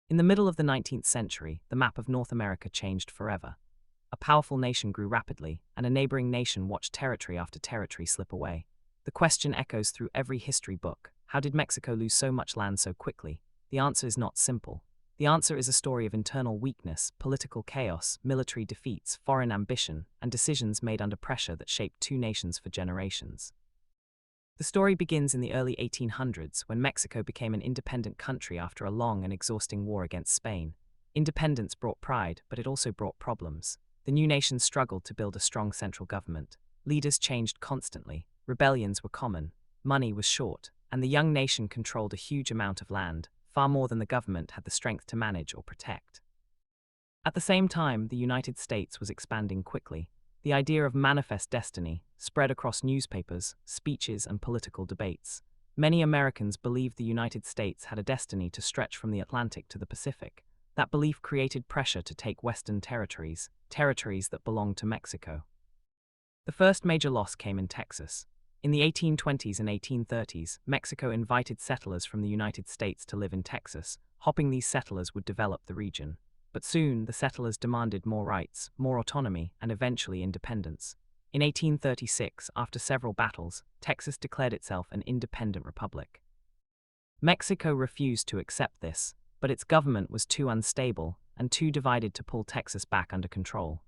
In the middle of the 19th century, the map of North America changed forever. A powerful nation grew rapidly, and a neighboring nation watched territory after territory slip away. The question echoes through every history book: how did Mexico lose so much land so quickly? The answer is not simple. The answer is a story of internal weakness, political chaos, military defeats, foreign ambition, and decisions made under pressure that shaped two nations for generations. The story begins in the early 1800s when Mexico became an independent country after a long and exhausting war against Spain. Independence brought pride, but it also brought problems. The new nation struggled to build a strong central government. Leaders changed constantly, rebellions were common, money was short, and the young nation controlled a huge amount of land, far more than the government had the strength to manage or protect. At the same time, the United States was expanding quickly. The idea of manifest destiny spread across newspapers, speeches, and political debates. Many Americans believed the United States had a destiny to stretch from the Atlantic to the Pacific. That belief created pressure to take Western territories, territories that belonged to Mexico. The first major loss came in Texas. In the 1820s and 1830s, Mexico invited settlers from the United States to live in Texas, hoping these settlers would develop the region. But soon, the settlers demanded more rights, more autonomy, and eventually independence. In 1836, after several battles, Texas declared itself an independent republic. Mexico refused to accept this, but its government was too unstable and too divided to pull Texas back under control.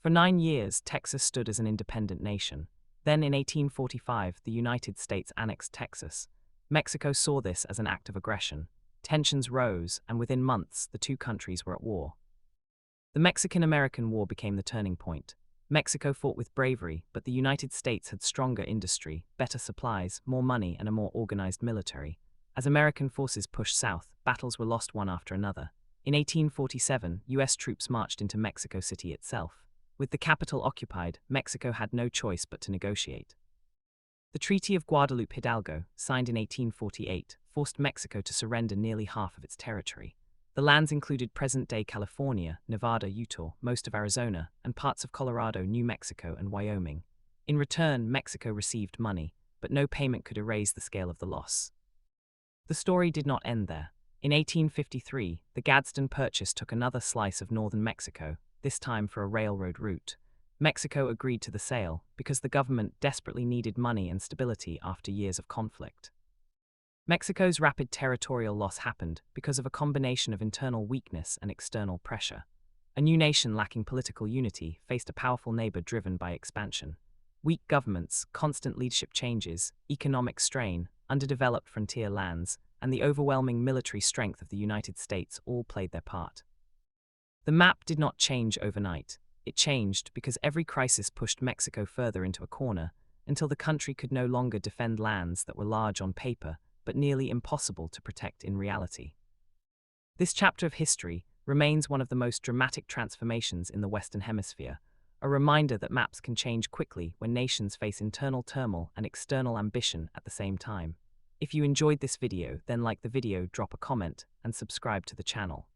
For 9 years, Texas stood as an independent nation. Then, in 1845, the United States annexed Texas. Mexico saw this as an act of aggression. Tensions rose, and within months, the two countries were at war. The Mexican-American War became the turning point. Mexico fought with bravery, but the United States had stronger industry, better supplies, more money, and a more organized military. As American forces pushed south, battles were lost one after another. In 1847, U.S. troops marched into Mexico City itself. With the capital occupied, Mexico had no choice but to negotiate. The Treaty of Guadalupe Hidalgo, signed in 1848, forced Mexico to surrender nearly half of its territory. The lands included present-day California, Nevada, Utah, most of Arizona, and parts of Colorado, New Mexico, and Wyoming. In return, Mexico received money, but no payment could erase the scale of the loss. The story did not end there. In 1853, the Gadsden Purchase took another slice of northern Mexico, this time for a railroad route. Mexico agreed to the sale because the government desperately needed money and stability after years of conflict. Mexico's rapid territorial loss happened because of a combination of internal weakness and external pressure. A new nation lacking political unity faced a powerful neighbor driven by expansion. Weak governments, constant leadership changes, economic strain, underdeveloped frontier lands, and the overwhelming military strength of the United States all played their part. The map did not change overnight. It changed because every crisis pushed Mexico further into a corner, until the country could no longer defend lands that were large on paper, but nearly impossible to protect in reality. This chapter of history remains one of the most dramatic transformations in the Western Hemisphere, a reminder that maps can change quickly when nations face internal turmoil and external ambition at the same time. If you enjoyed this video, then like the video, drop a comment, and subscribe to the channel.